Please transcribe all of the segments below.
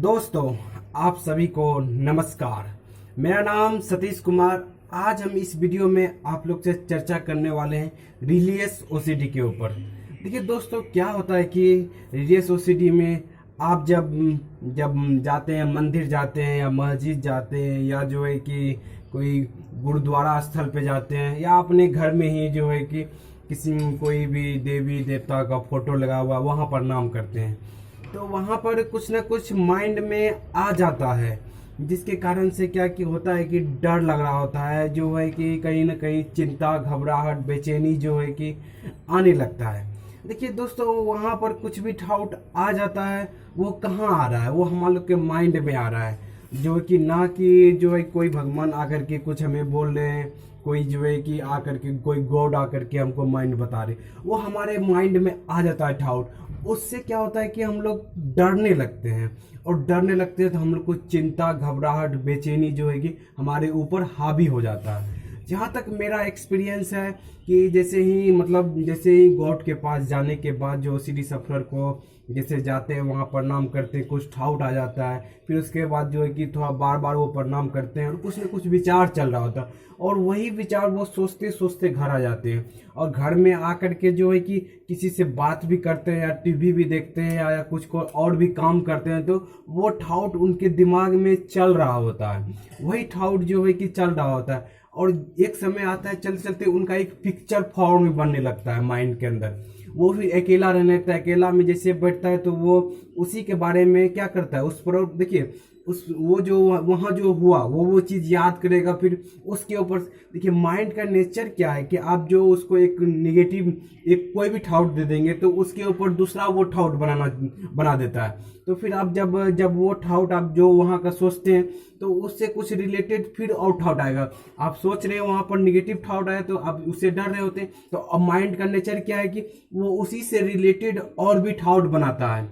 दोस्तों, आप सभी को नमस्कार। मेरा नाम सतीश कुमार। आज हम इस वीडियो में आप लोग से चर्चा करने वाले हैं रिलीजियस ओसीडी के ऊपर। देखिए दोस्तों, क्या होता है कि रिलीजियस ओसीडी में आप जब जब जाते हैं, मंदिर जाते हैं या मस्जिद जाते हैं या जो है कि कोई गुरुद्वारा स्थल पे जाते हैं या अपने घर में ही जो है कि किसी कोई भी देवी देवता का फोटो लगा हुआ वहाँ प्रणाम करते हैं, तो वहाँ पर कुछ ना कुछ माइंड में आ जाता है, जिसके कारण से क्या कि होता है कि डर लग रहा होता है, जो है कि कहीं ना कहीं चिंता, घबराहट, बेचैनी जो है कि आने लगता है। देखिए दोस्तों, वहाँ पर कुछ भी डाउट आ जाता है, वो कहाँ आ रहा है? वो हमारे लोग के माइंड में आ रहा है, जो कि ना कि जो है कोई भगवान आकर के कुछ हमें बोल रहे हैं, कोई जो है कि आकर के कोई गॉड आकर के हमको माइंड बता रहे, वो हमारे माइंड में आ जाता है डाउट। उससे क्या होता है कि हम लोग डरने लगते हैं, और डरने लगते हैं तो हम लोग को चिंता, घबराहट, बेचैनी जो है कि हमारे ऊपर हावी हो जाता है। जहाँ तक मेरा एक्सपीरियंस है कि जैसे ही गॉड के पास जाने के बाद जो ओसीडी सफर को जैसे जाते हैं, वहाँ प्रणाम करते हैं, कुछ डाउट आ जाता है, फिर उसके बाद जो है कि थोड़ा बार बार वो प्रणाम करते हैं और कुछ न कुछ विचार चल रहा होता है, और वही विचार वो सोचते सोचते घर आ जाते हैं, और घर में आकर के जो है कि किसी से बात भी करते हैं या टीवी भी देखते हैं या कुछ को और भी काम करते हैं, तो वो डाउट उनके दिमाग में चल रहा होता है, वही डाउट जो है कि चल रहा होता है। और एक समय आता है चलते चलते उनका एक पिक्चर फॉर्म में बनने लगता है माइंड के अंदर। वो भी अकेला रहने लगता है, अकेला में जैसे बैठता है तो वो उसी के बारे में क्या करता है, उस पर देखिए वो जो वहाँ जो हुआ वो चीज़ याद करेगा, फिर उसके ऊपर देखिए माइंड का नेचर क्या है कि आप जो उसको एक निगेटिव एक कोई भी थाउट दे देंगे तो उसके ऊपर दूसरा वो थाउट बना देता है। तो फिर आप जब वो थाउट आप जो वहाँ का सोचते हैं तो उससे कुछ रिलेटेड फिर और थाउट आएगा। आप सोच रहे हैं वहाँ पर निगेटिव थाउट आया तो आप उससे डर रहे होते हैं, तो अब माइंड का नेचर क्या है कि वो उसी से रिलेटेड और भी थाउट बनाता है।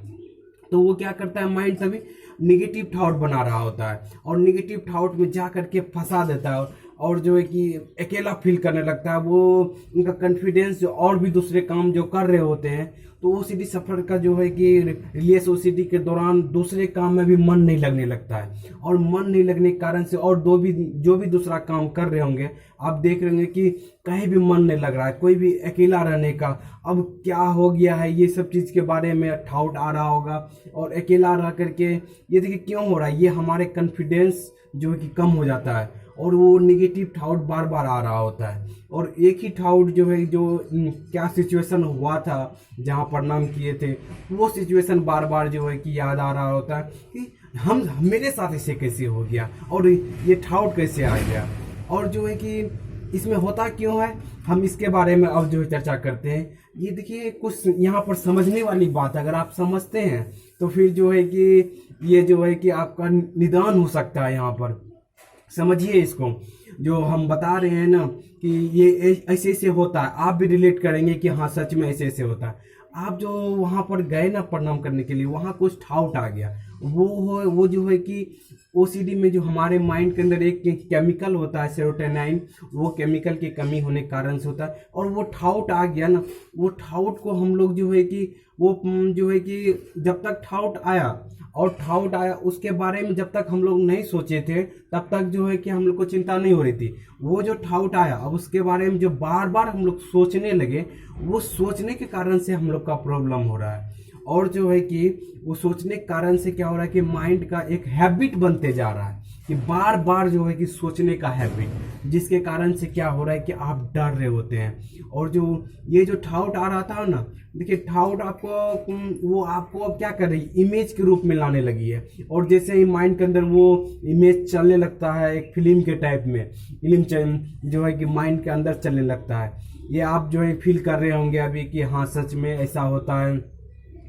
तो वो क्या करता है, माइंड सभी निगेटिव थाउट बना रहा होता है और निगेटिव थाउट में जा करके फंसा देता है, और जो है कि अकेला फील करने लगता है। वो उनका कॉन्फिडेंस जो और भी दूसरे काम जो कर रहे होते हैं, तो ओसीडी सफर का जो है कि रिलीजियस ओसीडी के दौरान दूसरे काम में भी मन नहीं लगने लगता है, और मन नहीं लगने के कारण से और जो भी दूसरा काम कर रहे होंगे आप देख रहे होंगे कि कहीं भी मन नहीं लग रहा है, कोई भी अकेला रहने का। अब क्या हो गया है, ये सब चीज़ के बारे में डाउट आ रहा होगा, और अकेला रह करके ये देखिए क्यों हो रहा है, ये हमारे कॉन्फिडेंस जो है कि कम हो जाता है, और वो निगेटिव थाउट बार बार आ रहा होता है। और एक ही थाउट जो है जो क्या सिचुएशन हुआ था जहाँ प्रणाम किए थे, वो सिचुएशन बार बार जो है कि याद आ रहा होता है कि हम मेरे साथ ऐसे कैसे हो गया और ये थाउट कैसे आ गया, और जो है कि इसमें होता क्यों है, हम इसके बारे में अब जो है चर्चा करते हैं। ये देखिए कुछ यहाँ पर समझने वाली बात, अगर आप समझते हैं तो फिर जो है कि ये जो है कि आपका निदान हो सकता है। यहाँ पर समझिए इसको, जो हम बता रहे हैं ना कि ये ऐसे ऐसे होता है, आप भी रिलेट करेंगे कि हाँ सच में ऐसे ऐसे होता है। आप जो वहाँ पर गए ना प्रणाम करने के लिए, वहाँ कुछ डाउट आ गया, वो जो है कि ओसीडी में जो हमारे माइंड के अंदर एक केमिकल होता है सेरोटोनिन, वो केमिकल की कमी होने के कारण से होता है, और वो डाउट आ गया ना, वो डाउट को हम लोग जो है कि वो जो है कि जब तक डाउट आया उसके बारे में जब तक हम लोग नहीं सोचे थे तब तक जो है कि हम लोग को चिंता नहीं हो रही थी। वो जो डाउट आया, अब उसके बारे में जो बार बार हम लोग सोचने लगे, वो सोचने के कारण से हम लोग का प्रॉब्लम हो रहा है। और जो है कि वो सोचने के कारण से क्या हो रहा है कि माइंड का एक हैबिट बनते जा रहा है कि बार बार जो है कि सोचने का हैबिट, जिसके कारण से क्या हो रहा है कि आप डर रहे होते हैं। और जो ये जो डाउट आ रहा था ना, देखिए डाउट आपको अब क्या कर रही है, इमेज के रूप में लाने लगी है, और जैसे ही माइंड के अंदर वो इमेज चलने लगता है एक फिल्म के टाइप में, फिल्म जो है कि माइंड के अंदर चलने लगता है। ये आप जो है फील कर रहे होंगे अभी कि हाँ सच में ऐसा होता है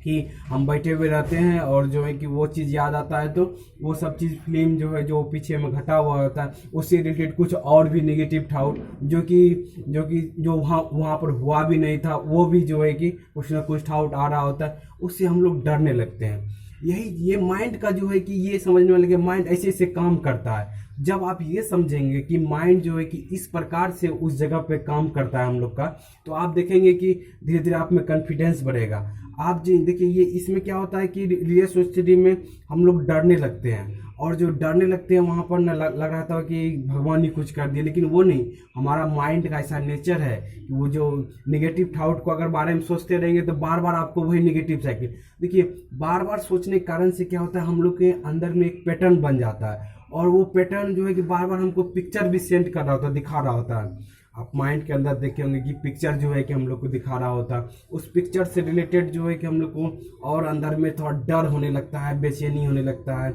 कि हम बैठे हुए रहते हैं और जो है कि वो चीज़ याद आता है, तो वो सब चीज़ फिल्म जो है जो पीछे में घटा हुआ होता है उससे रिलेटेड कुछ और भी नेगेटिव थाउट जो वहाँ पर हुआ भी नहीं था, वो भी जो है कि कुछ ना कुछ थाउट आ रहा होता है, उससे हम लोग डरने लगते हैं। ये माइंड का जो है कि ये समझने वाले कि माइंड ऐसे ऐसे काम करता है। जब आप ये समझेंगे कि माइंड जो है कि इस प्रकार से उस जगह पे काम करता है हम लोग का, तो आप देखेंगे कि धीरे धीरे आप में कॉन्फिडेंस बढ़ेगा। आप जी देखिए, ये इसमें क्या होता है कि रिलीजियस सोसाइटी में हम लोग डरने लगते हैं, और जो डरने लगते हैं वहाँ पर न लग रहा था कि भगवान ही कुछ कर दिया, लेकिन वो नहीं। हमारा माइंड का ऐसा नेचर है कि वो जो नेगेटिव थॉट को अगर बारे में सोचते रहेंगे तो बार बार आपको वही नेगेटिव साइकिल। देखिए, बार बार सोचने के कारण से क्या होता है, हम लोग के अंदर में एक पैटर्न बन जाता है, और वो पैटर्न जो है कि बार बार हमको पिक्चर भी सेंड कर रहा होता है, दिखा रहा होता है। आप माइंड के अंदर देखे होंगे कि पिक्चर जो है कि हम लोग को दिखा रहा होता है, उस पिक्चर से रिलेटेड जो है कि हम लोग को और अंदर में थोड़ा डर होने लगता है, बेचैनी होने लगता है,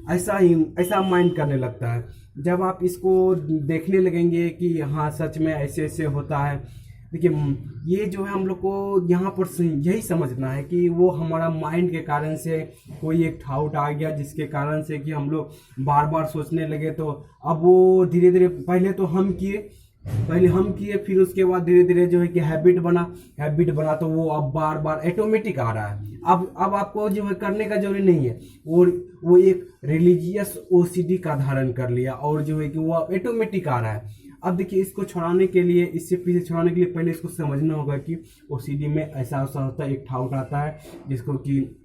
ऐसा माइंड करने लगता है। जब आप इसको देखने लगेंगे कि हाँ सच में ऐसे ऐसे होता है, देखिए ये जो है हम लोग को यहाँ पर यही समझना है कि वो हमारा माइंड के कारण से कोई एक थाउट आ गया, जिसके कारण से कि हम लोग बार बार सोचने लगे। तो अब वो धीरे धीरे पहले हम किए, फिर उसके बाद धीरे धीरे जो है कि हैबिट बना तो वो अब बार बार ऑटोमेटिक आ रहा है। अब आपको जो है करने का जरूरी नहीं है, और वो एक रिलीजियस ओसीडी का धारण कर लिया, और जो है कि वो ऑटोमेटिक आ रहा है। अब देखिए, इसको छुड़ाने के लिए, इससे पीछे छुड़ाने के लिए पहले इसको समझना होगा कि ओसीडी में ऐसा होता है, एक थाउट आता है जिसको कि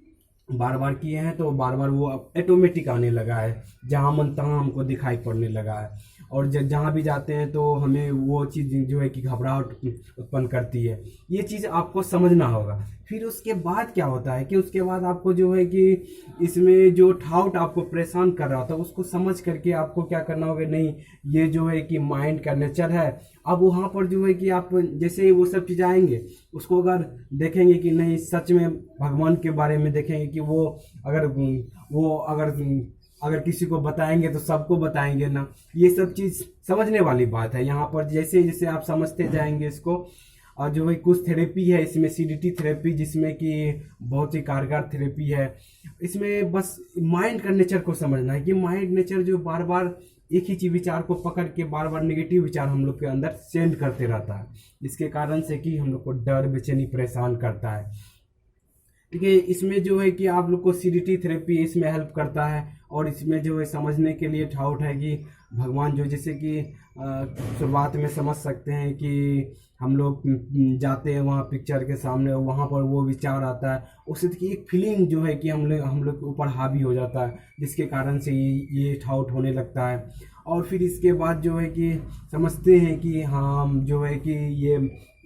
बार बार किए हैं तो बार बार वो ऑटोमेटिक आने लगा है, जहाँ मन तहाँ हमको दिखाई पड़ने लगा है, और जहाँ भी जाते हैं तो हमें वो चीज़ जो है कि घबराहट उत्पन्न करती है। ये चीज़ आपको समझना होगा। फिर उसके बाद क्या होता है कि उसके बाद आपको जो है कि इसमें जो थाउट आपको परेशान कर रहा था उसको समझ करके आपको क्या करना होगा, नहीं ये जो है कि माइंड का नेचर है। अब वहाँ पर जो है कि आप जैसे ही वो सब चीज़ आएंगे, उसको अगर देखेंगे कि नहीं सच में भगवान के बारे में देखेंगे कि वो अगर किसी को बताएंगे तो सबको बताएंगे ना, ये सब चीज़ समझने वाली बात है। यहाँ पर जैसे जैसे आप समझते जाएंगे इसको, और जो है कुछ थेरेपी है इसमें, सीडीटी थेरेपी, जिसमें कि बहुत ही कारगर थेरेपी है। इसमें बस माइंड का नेचर को समझना है कि माइंड नेचर जो बार बार एक ही चीज विचार को पकड़ के बार बार नेगेटिव विचार हम लोग के अंदर सेंड करते रहता है, जिसके कारण से कि हम लोग को डर, बेचैनी, परेशान करता है। ठीक है, इसमें जो है कि आप लोग को सीडीटी थेरेपी इसमें हेल्प करता है, और इसमें जो है समझने के लिए डाउट है कि भगवान जो, जैसे कि शुरुआत में समझ सकते हैं कि हम लोग जाते हैं वहाँ पिक्चर के सामने, वहाँ पर वो विचार आता है, उससे की एक फीलिंग जो है कि हम लोग के ऊपर हावी हो जाता है, जिसके कारण से ये डाउट होने लगता है। और फिर इसके बाद जो है कि समझते हैं कि हाँ जो है कि ये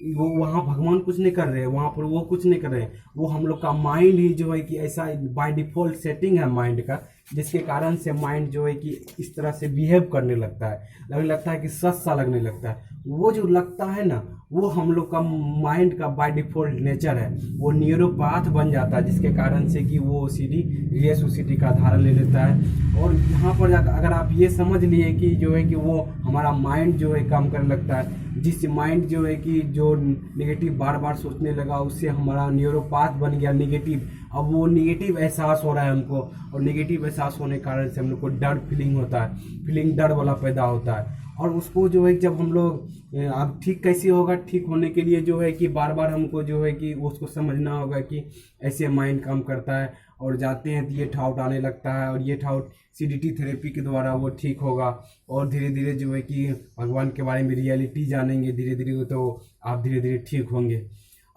वो वहाँ भगवान कुछ नहीं कर रहे हैं, वहाँ पर वो कुछ नहीं कर रहे हैं, वो हम लोग का माइंड ही जो है कि ऐसा बाय डिफॉल्ट सेटिंग है माइंड का, जिसके कारण से माइंड जो है कि इस तरह से बिहेव करने लगता है, लगने लगता है कि सच सा लगने लगता है। वो जो लगता है ना, वो हम लोग का माइंड का बाय डिफॉल्ट नेचर है, वो न्यूरोपैथ बन जाता है, जिसके कारण से कि वो ओसीडी, रिलीजियस ओसीडी का धारण ले लेता है। और यहाँ पर अगर आप ये समझ लिए कि जो है कि वो हमारा माइंड जो है काम करने लगता है, जिस माइंड जो है कि जो नेगेटिव बार बार सोचने लगा, उससे हमारा न्यूरोपैथ बन गया नेगेटिव। अब वो नेगेटिव एहसास हो रहा है हमको, और नेगेटिव एहसास होने के कारण से हम लोग को डर फीलिंग होता है, फीलिंग डर वाला पैदा होता है। और उसको जो है जब हम लोग अब ठीक कैसे होगा, ठीक होने के लिए जो है कि बार बार हमको जो है कि उसको समझना होगा कि ऐसे माइंड काम करता है, और जाते हैं तो ये डाउट आने लगता है, और ये डाउट सीडीटी थेरेपी के द्वारा वो ठीक होगा, और धीरे धीरे जो है कि भगवान के बारे में रियलिटी जानेंगे धीरे धीरे, तो आप धीरे धीरे ठीक होंगे।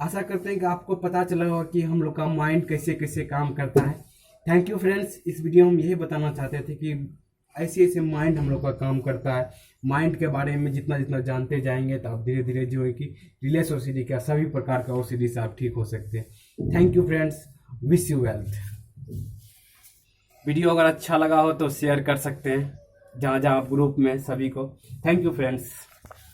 आशा करते हैं कि आपको पता चला होगा कि हम लोग का माइंड कैसे कैसे काम करता है। थैंक यू फ्रेंड्स, इस वीडियो में हम यही बताना चाहते थे कि ऐसे ऐसे माइंड हम लोग का काम करता है। माइंड के बारे में जितना जितना जानते जाएंगे तो आप धीरे धीरे जो है कि रिलीजियस ओसीडी का सभी प्रकार का ओसीडी से आप ठीक हो सकते हैं। Thank you friends, wish you wealth. Video अगर अच्छा लगा हो तो शेयर कर सकते हैं जहाँ जहाँ आप ग्रुप में सभी को। Thank you friends.